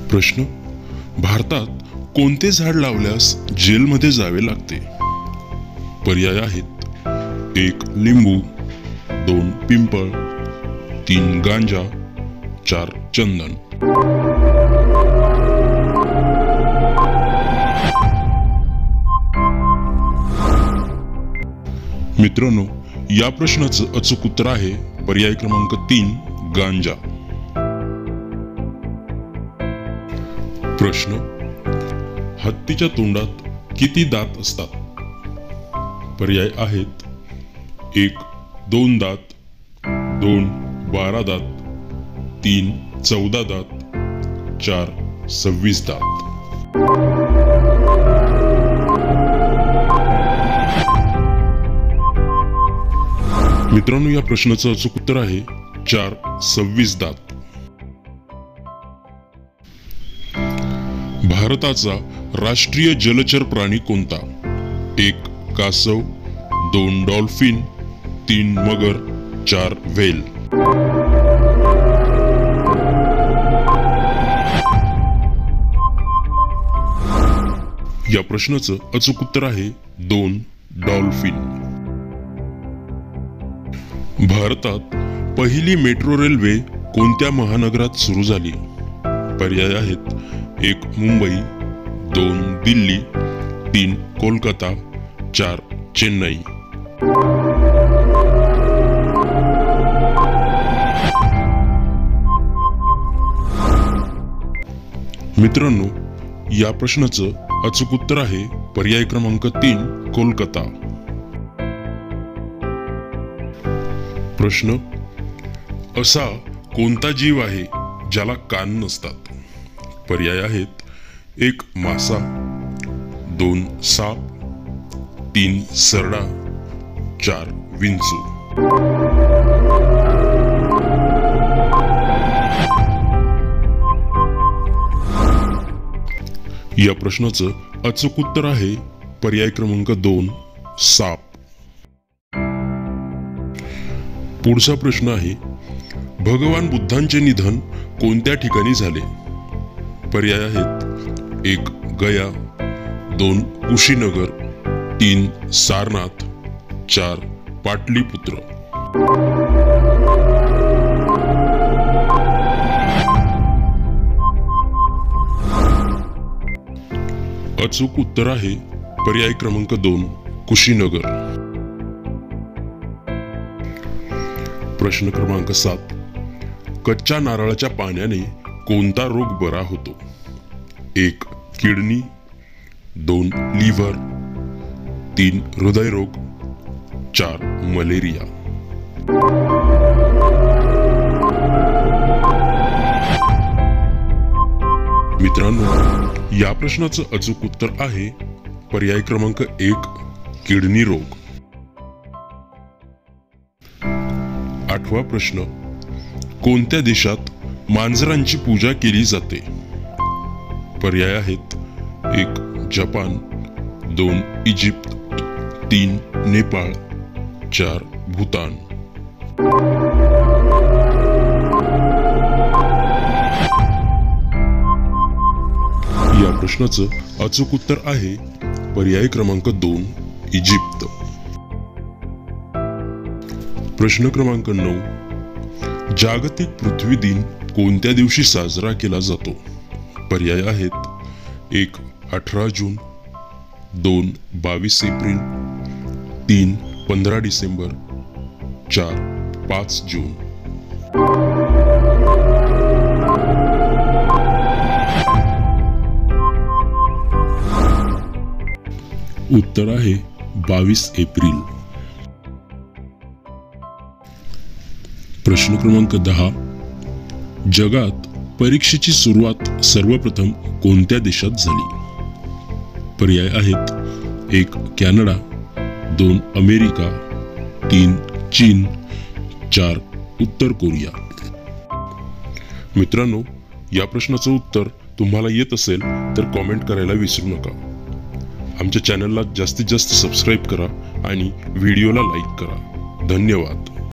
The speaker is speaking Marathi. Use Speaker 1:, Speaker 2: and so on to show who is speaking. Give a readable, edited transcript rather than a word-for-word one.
Speaker 1: प्रश्न: भारतात कोणते झाड लावल्यास जेलमध्ये जावे लागते? पर्याय आहेत: 1. लिंबू, 2. पिंपळ, 3. गांजा, 4. चंदन. मित्रांनो, या प्रश्नाचं अचूक उत्तर आहे पर्याय क्रमांक 3. गांजा. प्रश्न: हत्तीच्या तोंडात किती दात असतात? पर्याय आहेत: 1. 2 दात, 2. 12 दात, 3. 14 दात, 4. 26 दात. मित्रांनो, या प्रश्नाचं अचूक उत्तर आहे 4. 26 दात. भारताचा राष्ट्रीय जलचर प्राणी कोणता? 1. कासव, 2. डॉल्फिन, 3. मगर, 4. व्हेल. या प्रश्नाचं अचूक उत्तर आहे 2. डॉल्फिन. भारतात पहिली मेट्रो रेल्वे कोणत्या महानगरात सुरू झाली? पर्याय आहेत: 1. मुंबई, 2. दिल्ली, 3. कोलकाता, 4. चेन्नई. मित्रांनो, या प्रश्नाचं अचूक उत्तर आहे पर्याय क्रमांक 3. कोलकाता. प्रश्न: असा कोणता जीव आहे ज्याला कान नसतात? पर्याय आहेत: 1. मासा, 2. साप, 3. सरडा, 4. विंचू. या प्रश्नाचं अचूक उत्तर आहे पर्याय क्रमांक 2. साप. पुढचा प्रश्न आहे: भगवान बुद्धांचे निधन कोणत्या ठिकाणी झाले? पर्याय आहेत: 1. गया, 2. कुशीनगर, 3. सारनाथ, 4. पाटलीपुत्र. अचूक उत्तर आहे पर्याय क्रमांक 2. कुशीनगर. प्रश्न क्रमांक 7: कच्च्या नारळाच्या पाण्याने कोणता रोग बरा होतो? 1. किडनी, 2. लिव्हर, 3. हृदयरोग, 4. मलेरिया. मित्रांनो, या प्रश्नाचं अचूक उत्तर आहे पर्याय क्रमांक 1. किडनी रोग. 8वा प्रश्न: कोणत्या देशात मांजरांची पूजा केली जाते? पर्याय आहेत: 1. जपान, 2. इजिप्त, 3. नेपाळ, 4. भूतान. या प्रश्नाचं अचूक उत्तर आहे पर्याय क्रमांक 2. इजिप्त. प्रश्न क्रमांक 9: जागतिक पृथ्वी दिन कोणत्या दिवशी साजरा केला जातो? पर्याय आहेत: 1. 18 जून, 2. 22 एप्रिल, 3. 15 डिसेंबर, 4. 5 जून. उत्तर आहे 22 एप्रिल. प्रश्न क्रमांक 10: जगात परीक्षेची सुरुवात सर्वप्रथम कोणत्या देशात झाली? पर्याय आहेत: 1. कॅनडा, 2. अमेरिका, 3. चीन, 4. उत्तर कोरिया. मित्रांनो, या प्रश्नाचं उत्तर तुम्हाला येत असेल तर कॉमेंट करायला विसरू नका. आमच्या चॅनलला जास्तीत जास्त सबस्क्राईब करा आणि व्हिडिओला लाईक करा. धन्यवाद.